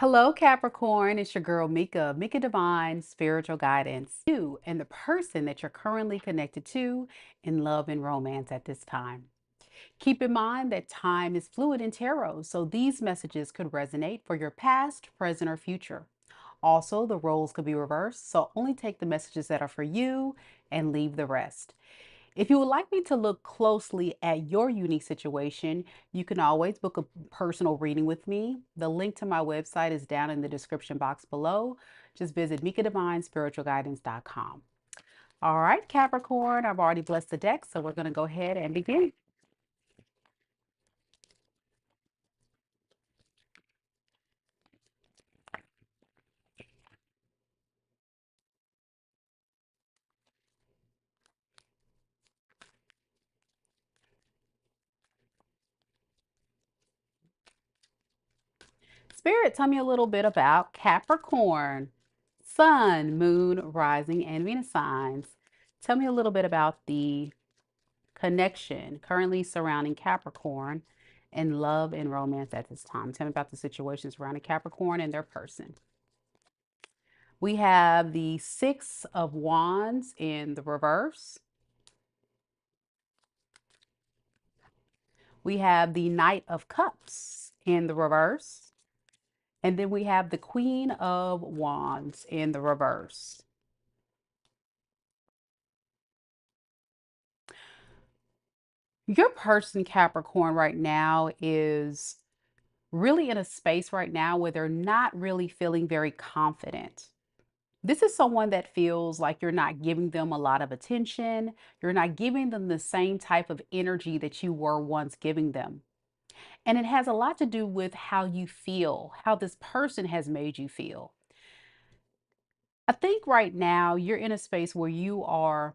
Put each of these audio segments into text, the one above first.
Hello, Capricorn. It's your girl, Mika Divine Spiritual Guidance. You and the person that you're currently connected to in love and romance at this time. Keep in mind that time is fluid in tarot, so these messages could resonate for your past, present, or future. Also, the roles could be reversed, so only take the messages that are for you and leave the rest. If you would like me to look closely at your unique situation, you can always book a personal reading with me. The link to my website is down in the description box below. Just visit MikaDivineSpiritualGuidance.com. All right, Capricorn, I've already blessed the deck, so we're going to go ahead and begin. Spirit, tell me a little bit about Capricorn, Sun, Moon, Rising, and Venus signs. Tell me a little bit about the connection currently surrounding Capricorn and love and romance at this time. Tell me about the situation surrounding Capricorn and their person. We have the Six of Wands in the reverse. We have the Knight of Cups in the reverse. And then we have the Queen of Wands in the reverse. Your person, Capricorn, right now is really in a space right now where they're not really feeling very confident. This is someone that feels like you're not giving them a lot of attention. You're not giving them the same type of energy that you were once giving them. And it has a lot to do with how you feel, how this person has made you feel. I think right now you're in a space where you are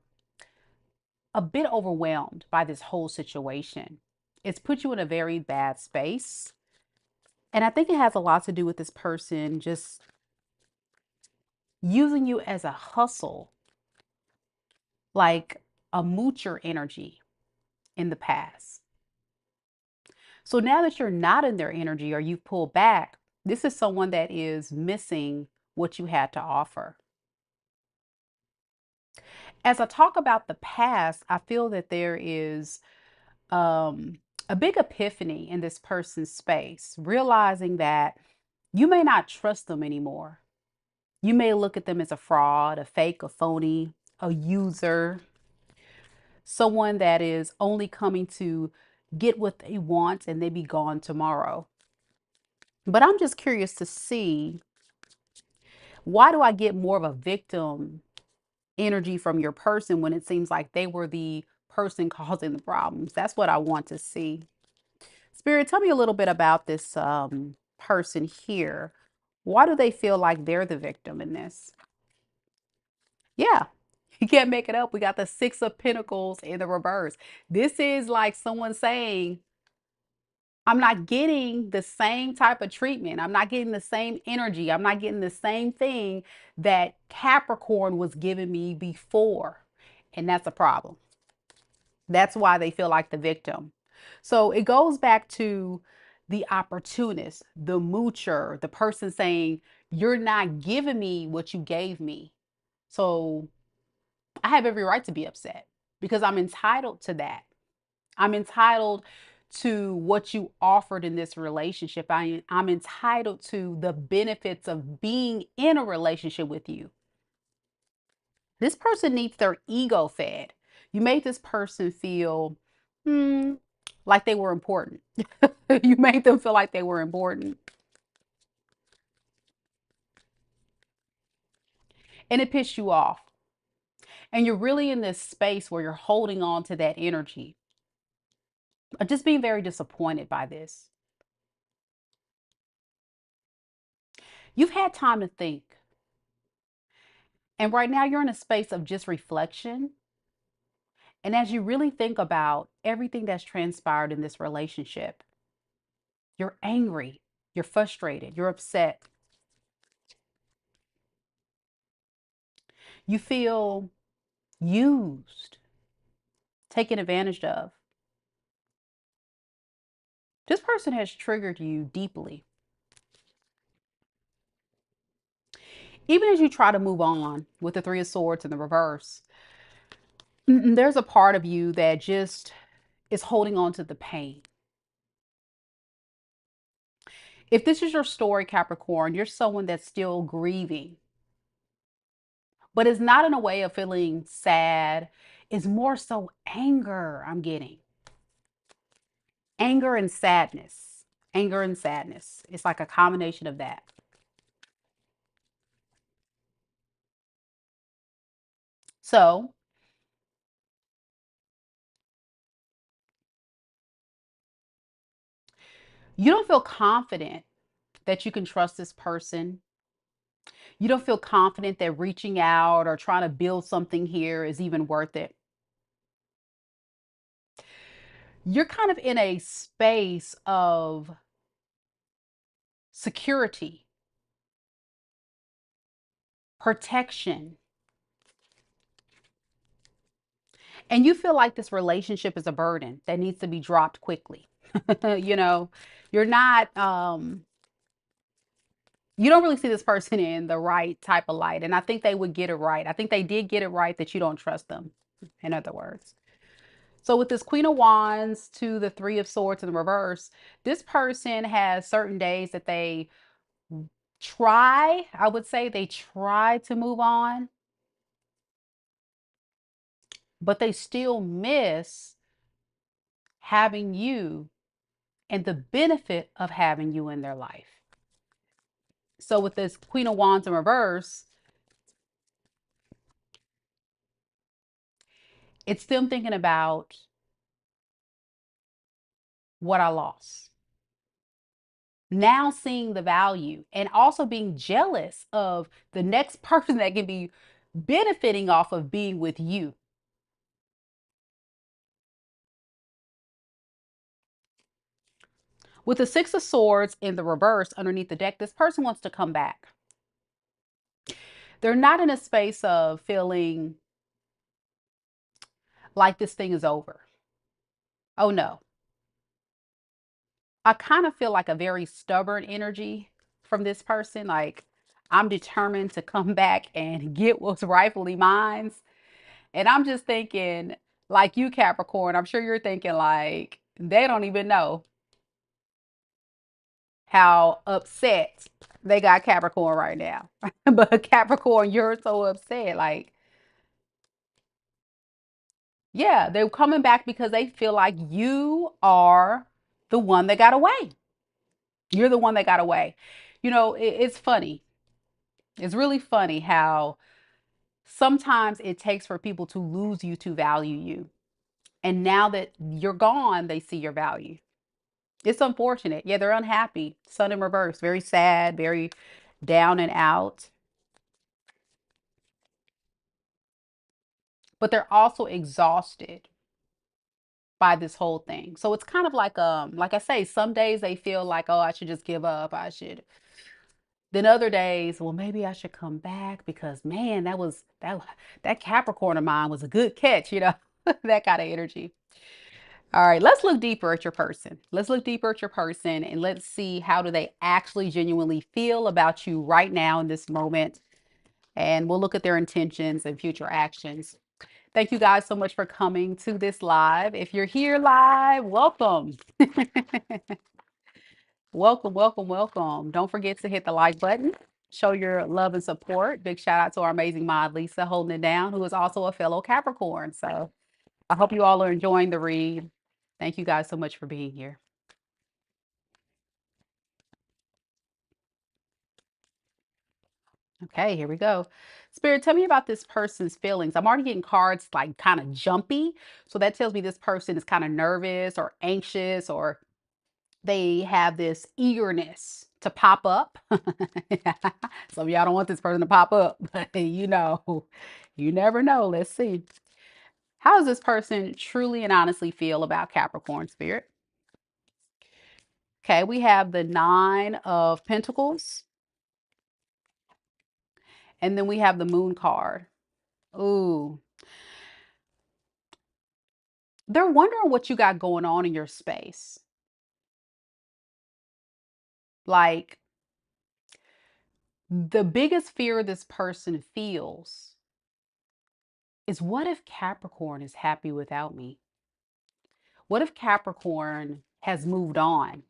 a bit overwhelmed by this whole situation. It's put you in a very bad space. And I think it has a lot to do with this person just using you as a hustle, like a moocher energy in the past. So now that you're not in their energy or you've pulled back, this is someone that is missing what you had to offer. As I talk about the past, I feel that there is a big epiphany in this person's space, realizing that you may not trust them anymore. You may look at them as a fraud, a fake, a phony, a user, someone that is only coming to get what they want and they be gone tomorrow. But I'm just curious to see, why do I get more of a victim energy from your person when it seems like they were the person causing the problems? That's what I want to see. Spirit, tell me a little bit about this person here. Why do they feel like they're the victim in this? Yeah, you can't make it up. We got the Six of Pentacles in the reverse. This is like someone saying, I'm not getting the same type of treatment. I'm not getting the same energy. I'm not getting the same thing that Capricorn was giving me before. And that's a problem. That's why they feel like the victim. So it goes back to the opportunist, the moocher, the person saying, you're not giving me what you gave me. So I have every right to be upset because I'm entitled to that. I'm entitled to what you offered in this relationship. I'm entitled to the benefits of being in a relationship with you. This person needs their ego fed. You made this person feel hmm, like they were important. You made them feel like they were important. And it pissed you off. And you're really in this space where you're holding on to that energy. Just being very disappointed by this. You've had time to think. And right now you're in a space of just reflection. And as you really think about everything that's transpired in this relationship, you're angry, you're frustrated, you're upset. You feel used, taken advantage of. This person has triggered you deeply. Even as you try to move on with the Three of Swords in the reverse, there's a part of you that just is holding on to the pain. If this is your story, Capricorn, you're someone that's still grieving, but it's not in a way of feeling sad. It's more so anger I'm getting. Anger and sadness. Anger and sadness. It's like a combination of that. So you don't feel confident that you can trust this person. You don't feel confident that reaching out or trying to build something here is even worth it. You're kind of in a space of security, protection, and you feel like this relationship is a burden that needs to be dropped quickly. you know, you're not you don't really see this person in the right type of light. And I think they would get it right. I think they did get it right that you don't trust them, in other words. So with this Queen of Wands to the Three of Swords in the reverse, this person has certain days that they try, I would say they try to move on, but they still miss having you and the benefit of having you in their life. So with this Queen of Wands in reverse, it's them thinking about what I lost. Now seeing the value and also being jealous of the next person that can be benefiting off of being with you. With the Six of Swords in the reverse underneath the deck, this person wants to come back. They're not in a space of feeling like this thing is over. Oh no. I kind of feel like a very stubborn energy from this person. Like I'm determined to come back and get what's rightfully mine. And I'm just thinking, like you, Capricorn, I'm sure you're thinking, like, they don't even know how upset they got Capricorn right now. But Capricorn, you're so upset. Like, yeah, they're coming back because they feel like you are the one that got away. You're the one that got away. It's funny. It's really funny how sometimes it takes for people to lose you to value you. And now that you're gone, they see your value. It's unfortunate. Yeah, they're unhappy. Sun in reverse, very sad, very down and out. But they're also exhausted by this whole thing. So it's kind of like I say, some days they feel like, oh, I should just give up. I should. Then other days, well, maybe I should come back because man, that Capricorn of mine was a good catch. That kind of energy. All right, let's look deeper at your person. Let's look deeper at your person and let's see how do they actually genuinely feel about you right now in this moment. And we'll look at their intentions and future actions. Thank you guys so much for coming to this live. If you're here live, welcome. Welcome, welcome, welcome. Don't forget to hit the like button. Show your love and support. Big shout out to our amazing mod, Lisa, holding it down, who is also a fellow Capricorn. So I hope you all are enjoying the read. Thank you guys so much for being here. Okay, here we go. Spirit, tell me about this person's feelings. I'm already getting cards like kind of jumpy. So that tells me this person is kind of nervous or anxious or they have this eagerness to pop up. Some of y'all don't want this person to pop up, but you never know. Let's see. How does this person truly and honestly feel about Capricorn, Spirit? Okay, we have the Nine of Pentacles, and then we have the Moon card. Ooh, they're wondering what you got going on in your space. Like The biggest fear this person feels is, what if Capricorn is happy without me? What if Capricorn has moved on?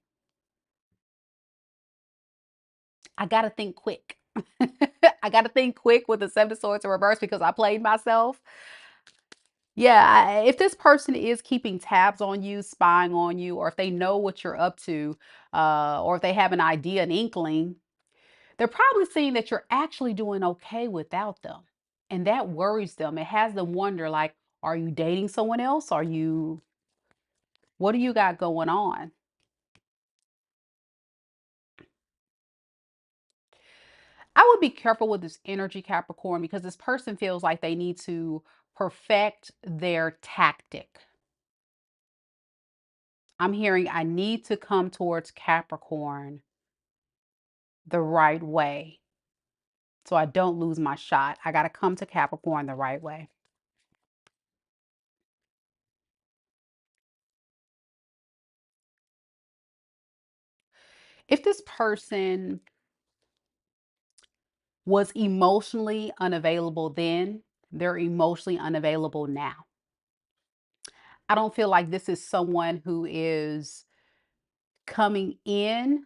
I got to think quick. I got to think quick with the Seven of Swords in reverse because I played myself. Yeah, if this person is keeping tabs on you, spying on you, or if they know what you're up to, or if they have an idea, an inkling, they're probably seeing that you're actually doing okay without them. And that worries them. It has them wonder, like, are you dating someone else? What do you got going on? I would be careful with this energy, Capricorn, because this person feels like they need to perfect their tactic. I'm hearing I need to come towards Capricorn the right way so I don't lose my shot. I got to come to Capricorn the right way. If this person was emotionally unavailable then, they're emotionally unavailable now. I don't feel like this is someone who is coming in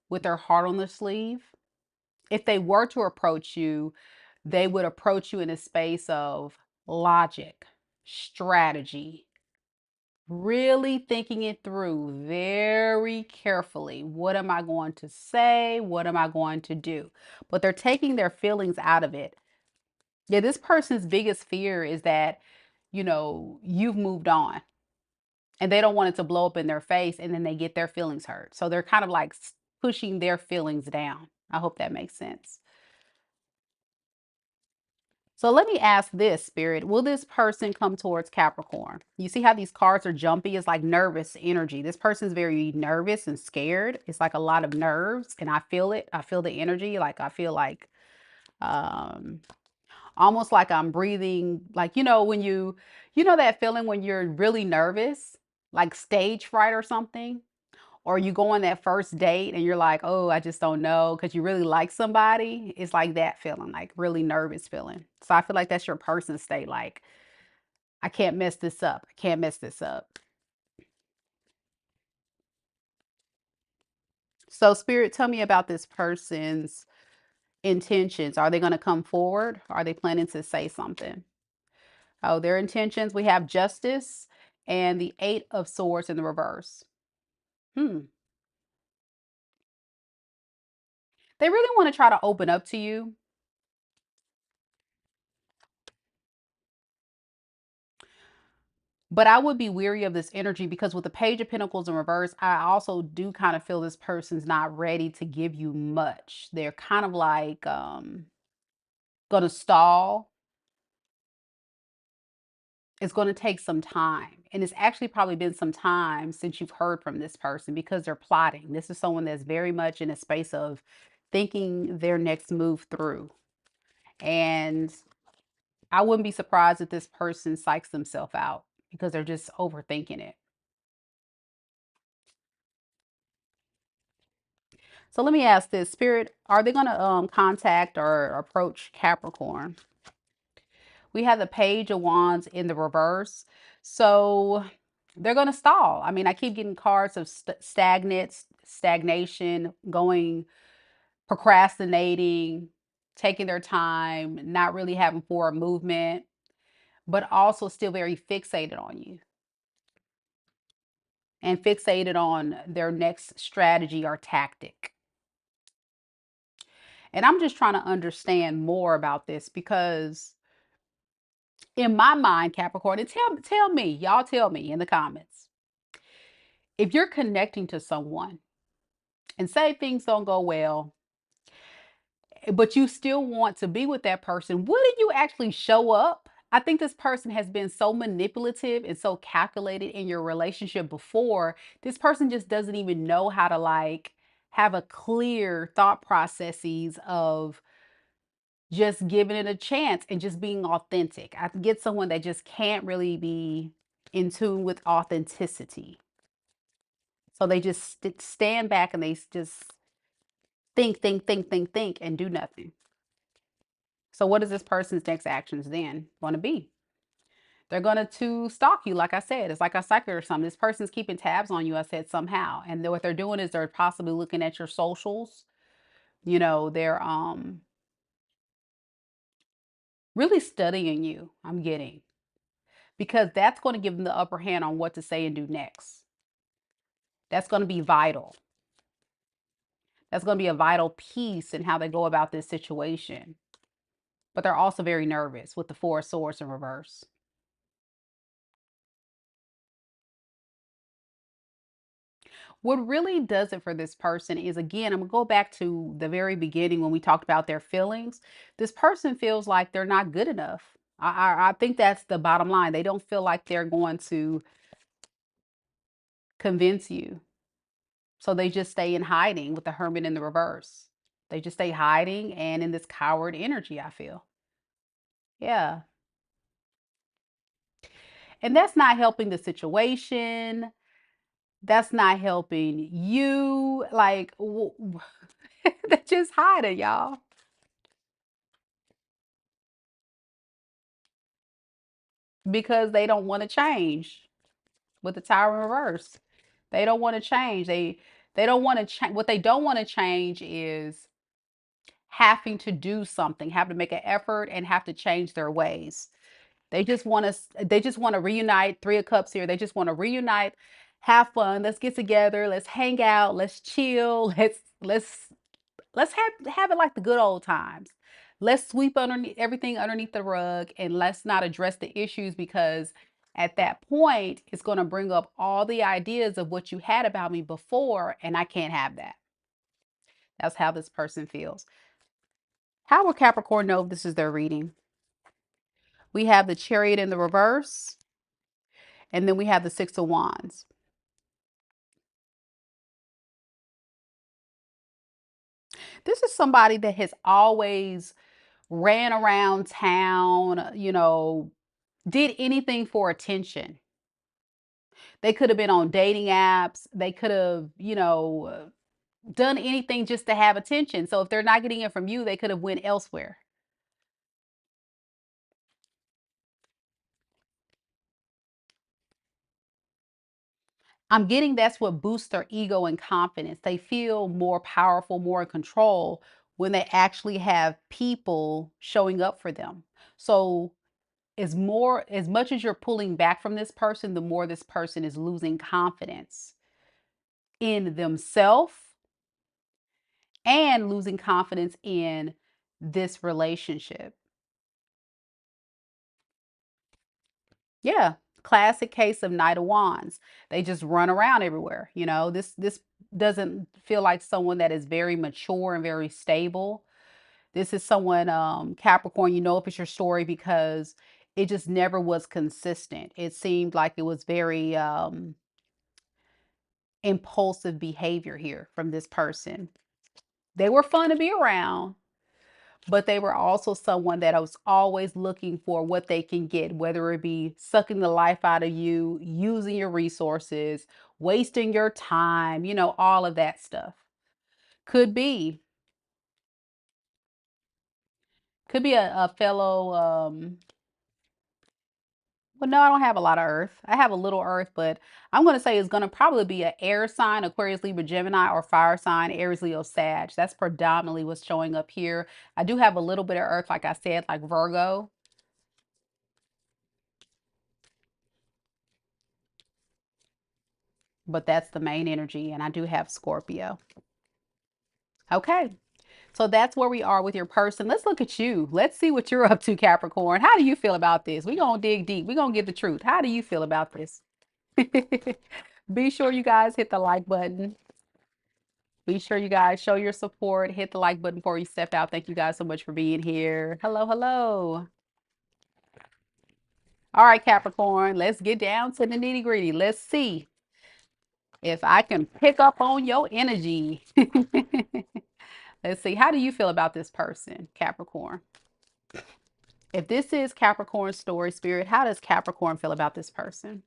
with their heart on their sleeve. If they were to approach you, they would approach you in a space of logic, strategy, really thinking it through very carefully. What am I going to say? What am I going to do? But they're taking their feelings out of it. Yeah, this person's biggest fear is that, you've moved on and they don't want it to blow up in their face and then they get their feelings hurt. So they're kind of like pushing their feelings down. I hope that makes sense. So let me ask this, Spirit. Will this person come towards Capricorn? You see how these cards are jumpy? It's like nervous energy. This person's very nervous and scared. It's like a lot of nerves, and I feel it. I feel the energy. Like I feel like um almost like I'm breathing, like when you know that feeling when you're really nervous, like stage fright or something? Or you go on that first date and you're like, "Oh, I just don't know," because you really like somebody. It's like that feeling, like really nervous feeling. So I feel like that's your person state, like, "I can't mess this up. I can't mess this up." So spirit, tell me about this person's intentions. Are they gonna come forward? Are they planning to say something? Oh, their intentions, we have justice and the 8 of swords in the reverse. Hmm. They really wanna try to open up to you. But I would be weary of this energy because with the Page of Pentacles in reverse, I also do kind of feel this person's not ready to give you much. They're kind of like gonna stall. It's gonna take some time. And it's actually probably been some time since you've heard from this person because they're plotting. This is someone that's very much in a space of thinking their next move through. And I wouldn't be surprised if this person psychs themselves out because they're just overthinking it. So let me ask this, Spirit, are they going to contact or approach Capricorn? We have the Page of Wands in the reverse. So they're going to stall. I mean, I keep getting cards of stagnation, going, procrastinating, taking their time, not really having forward movement, but also still very fixated on you and fixated on their next strategy or tactic. And I'm just trying to understand more about this because in my mind, Capricorn, and tell me, y'all tell me in the comments. If you're connecting to someone and say things don't go well, but you still want to be with that person, wouldn't you actually show up? I think this person has been so manipulative and so calculated in your relationship before. This person just doesn't even know how to like have a clear thought processes of just giving it a chance and just being authentic. I can get someone that just can't really be in tune with authenticity. So they just stand back and they just think, and do nothing. So what is this person's next actions then going to be? They're going to stalk you, like I said. It's like a psychic or something. This person's keeping tabs on you, I said, somehow. And what they're doing is they're possibly looking at your socials. They're really studying you, I'm getting. Because that's going to give them the upper hand on what to say and do next. That's going to be vital. That's going to be a vital piece in how they go about this situation. But they're also very nervous with the Four of Swords in reverse. What really does it for this person is, again, I'm going to go back to the very beginning when we talked about their feelings. This person feels like they're not good enough. I think that's the bottom line. They don't feel like they're going to convince you. So they just stay in hiding with the Hermit in the reverse. They just stay hiding and in this coward energy, I feel. Yeah. And that's not helping the situation. That's not helping you. Like, they're just hiding, y'all. Because they don't want to change with the Tower in reverse. They don't want to change. They don't want to change. What they don't want to change is having to do something, have to make an effort and have to change their ways. They just want to reunite. Three of Cups here. They just want to reunite, have fun. Let's get together. Let's hang out. Let's chill. Let's have it like the good old times. Let's sweep underneath everything underneath the rug and let's not address the issues, because at that point it's going to bring up all the ideas of what you had about me before, and I can't have that. That's how this person feels. How will Capricorn know if this is their reading? We have the Chariot in the reverse, and then we have the Six of Wands. This is somebody that has always ran around town, did anything for attention. They could have been on dating apps. They could have, done anything just to have attention. So if they're not getting it from you, they could have went elsewhere. I'm getting that's what boosts their ego and confidence. They feel more powerful, more in control when they actually have people showing up for them. So as much as you're pulling back from this person, the more this person is losing confidence in themselves and losing confidence in this relationship. Yeah, classic case of Knight of Wands. They just run around everywhere. This doesn't feel like someone that is very mature and very stable. This is someone, Capricorn, if it's your story, because it just never was consistent. It seemed like it was very impulsive behavior here from this person. They were fun to be around, but they were also someone that was always looking for what they can get, whether it be sucking the life out of you, using your resources, wasting your time, all of that stuff. Could be, could be a fellow, well, no, I don't have a lot of earth. I have a little earth, but I'm going to say it's going to probably be an air sign, Aquarius, Libra, Gemini, or fire sign, Aries, Leo, Sag. That's predominantly what's showing up here. I do have a little bit of earth, like I said, like Virgo. But that's the main energy. And I do have Scorpio. Okay. So that's where we are with your person. Let's look at you. Let's see what you're up to, Capricorn. How do you feel about this? We're going to dig deep. We're going to get the truth. How do you feel about this? Be sure you guys hit the like button. Be sure you guys show your support. Hit the like button before you step out. Thank you guys so much for being here. Hello, hello. All right, Capricorn, let's get down to the nitty gritty. Let's see if I can pick up on your energy. Let's see. How do you feel about this person, Capricorn? If this is Capricorn's story, Spirit, how does Capricorn feel about this person?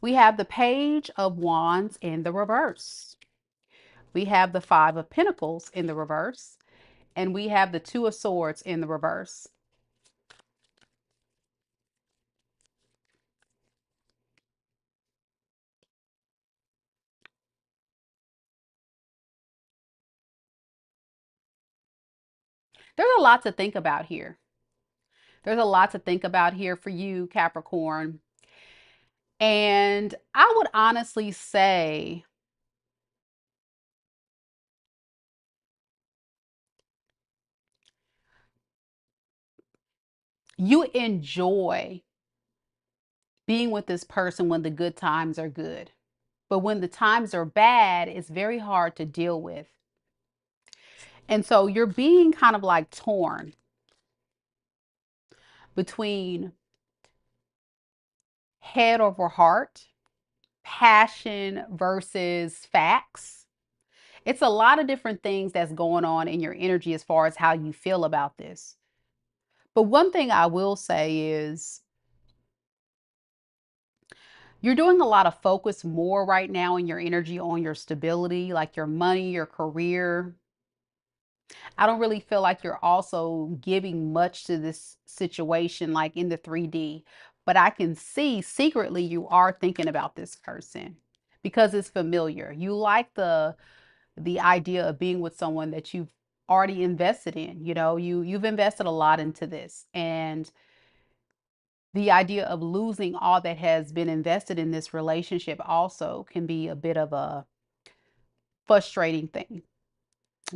We have the Page of Wands in the reverse. We have the Five of Pentacles in the reverse, and we have the Two of Swords in the reverse. There's a lot to think about here. There's a lot to think about here for you, Capricorn. And I would honestly say you enjoy being with this person when the good times are good. But when the times are bad, it's very hard to deal with. And so you're being kind of like torn between head over heart, passion versus facts. It's a lot of different things that's going on in your energy as far as how you feel about this. But one thing I will say is you're doing a lot of focus more right now in your energy on your stability, like your money, your career. I don't really feel like you're also giving much to this situation, like in the 3D. But I can see secretly you are thinking about this person because it's familiar. You like the idea of being with someone that you've already invested in. You know, you've invested a lot into this, and the idea of losing all that has been invested in this relationship also can be a bit of a frustrating thing.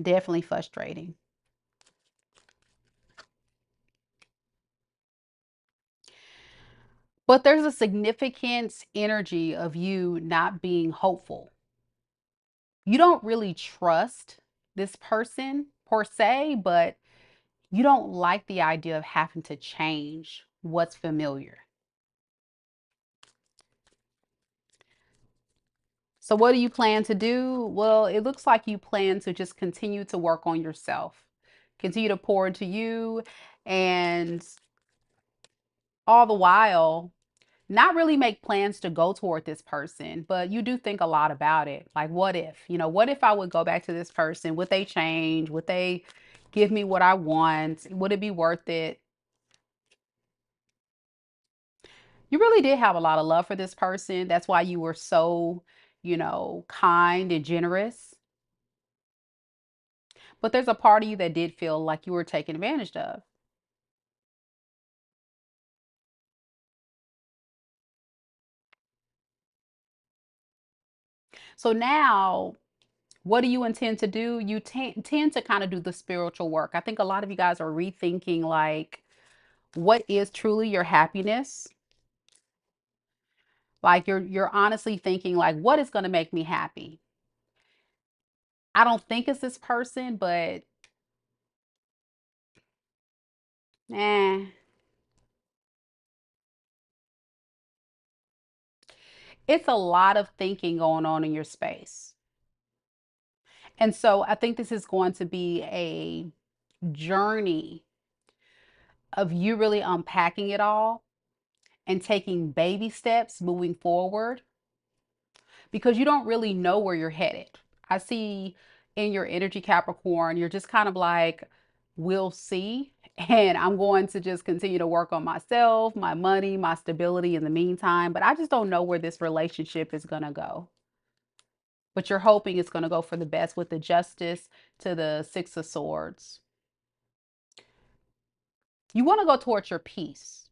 Definitely frustrating. But there's a significant energy of you not being hopeful. You don't really trust this person per se, but you don't like the idea of having to change what's familiar. So, what do you plan to do? Well, it looks like you plan to just continue to work on yourself, continue to pour into you, and all the while, not really make plans to go toward this person, but you do think a lot about it. Like, what if, what if I would go back to this person? Would they change? Would they give me what I want? Would it be worth it? You really did have a lot of love for this person. That's why you were so, kind and generous. But there's a part of you that did feel like you were taken advantage of. So now, what do you intend to do? You tend to kind of do the spiritual work. I think a lot of you guys are rethinking like what is truly your happiness. Like you're honestly thinking like what is going to make me happy. I don't think it's this person, but eh, it's a lot of thinking going on in your space. And so I think this is going to be a journey of you really unpacking it all and taking baby steps moving forward because you don't really know where you're headed. I see in your energy, Capricorn, you're just kind of like, we'll see. And I'm going to just continue to work on myself, my money, my stability in the meantime. But I just don't know where this relationship is going to go. But you're hoping it's going to go for the best with the Justice to the Six of Swords. You want to go towards your peace.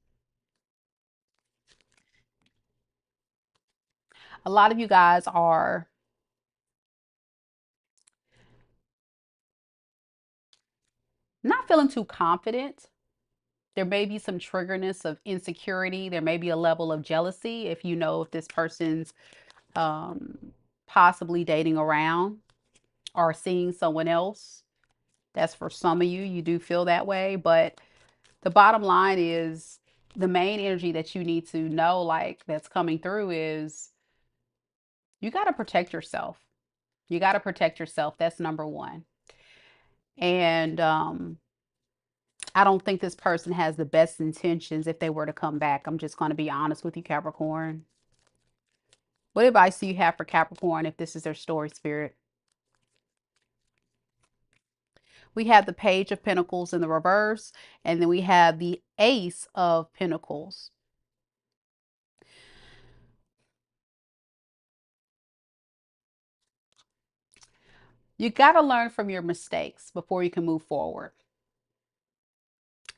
A lot of you guys are not feeling too confident. There may be some triggerness of insecurity. There may be a level of jealousy if you know if this person's um, possibly dating around or seeing someone else. That's for some of you. You do feel that way. But the bottom line is the main energy that you need to know, like that's coming through, is you got to protect yourself. You got to protect yourself. That's number one. And I don't think this person has the best intentions if they were to come back. I'm just going to be honest with you, Capricorn. What advice do you have for Capricorn if this is their story, Spirit? We have the Page of Pentacles in the reverse, and then we have the Ace of Pentacles. You got to learn from your mistakes before you can move forward.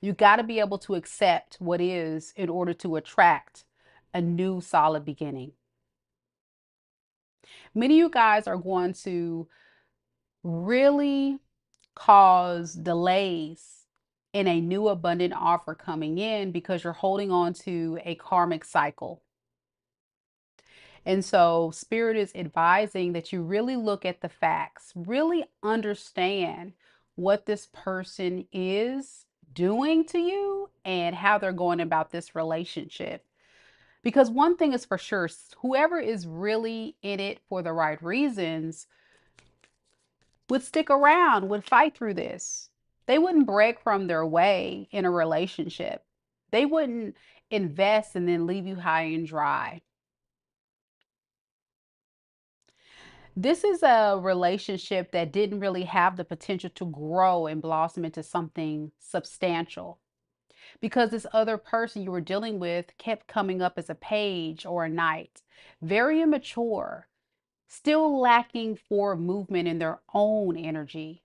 You got to be able to accept what is in order to attract a new solid beginning. Many of you guys are going to really cause delays in a new abundant offer coming in because you're holding on to a karmic cycle. And so, Spirit is advising that you really look at the facts, really understand what this person is doing to you and how they're going about this relationship. Because one thing is for sure, whoever is really in it for the right reasons would stick around, would fight through this. They wouldn't break from their way in a relationship. They wouldn't invest and then leave you high and dry. This is a relationship that didn't really have the potential to grow and blossom into something substantial because this other person you were dealing with kept coming up as a page or a knight, very immature, still lacking for movement in their own energy,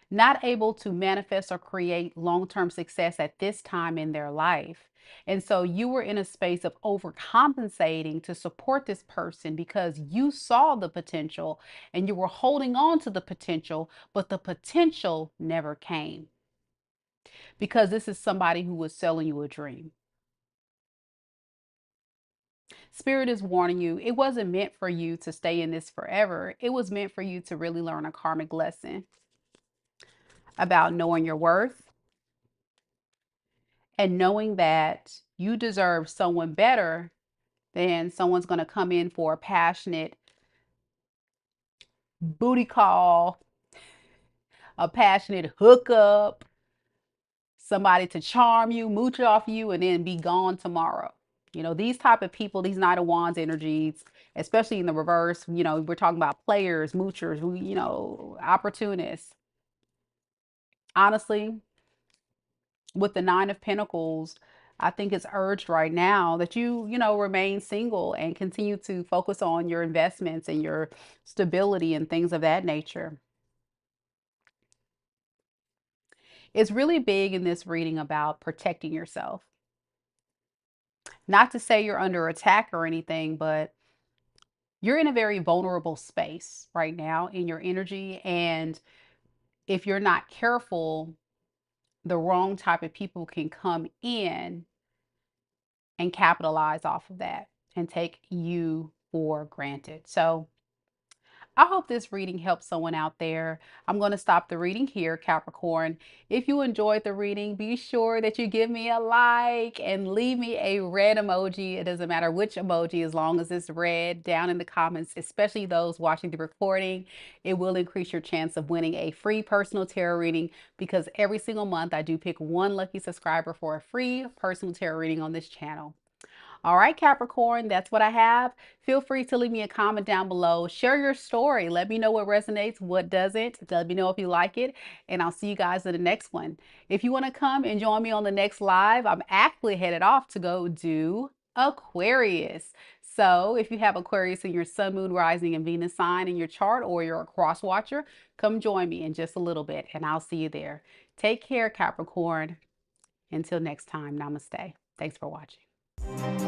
not able to manifest or create long-term success at this time in their life. And so you were in a space of overcompensating to support this person because you saw the potential and you were holding on to the potential, but the potential never came because this is somebody who was selling you a dream. Spirit is warning you, it wasn't meant for you to stay in this forever. It was meant for you to really learn a karmic lesson about knowing your worth and knowing that you deserve someone better than someone's going to come in for a passionate booty call, a passionate hookup, somebody to charm you, mooch off you, and then be gone tomorrow. You know, these type of people, these Knight of Wands energies, especially in the reverse, you know, we're talking about players, moochers, you know, opportunists. Honestly, with the Nine of Pentacles, I think it's urged right now that you know, remain single and continue to focus on your investments and your stability and things of that nature. It's really big in this reading about protecting yourself. Not to say you're under attack or anything, but you're in a very vulnerable space right now in your energy. And if you're not careful, the wrong type of people can come in and capitalize off of that and take you for granted. So I hope this reading helps someone out there. I'm going to stop the reading here, Capricorn. If you enjoyed the reading, be sure that you give me a like and leave me a red emoji. It doesn't matter which emoji, as long as it's red, down in the comments, especially those watching the recording. It will increase your chance of winning a free personal tarot reading because every single month I do pick one lucky subscriber for a free personal tarot reading on this channel. All right, Capricorn, that's what I have. Feel free to leave me a comment down below. Share your story. Let me know what resonates, what doesn't. Let me know if you like it, and I'll see you guys in the next one. If you want to come and join me on the next live, I'm actually headed off to go do Aquarius. So if you have Aquarius in your sun, moon, rising, and Venus sign in your chart, or you're a cross watcher, come join me in just a little bit, and I'll see you there. Take care, Capricorn. Until next time, namaste. Thanks for watching.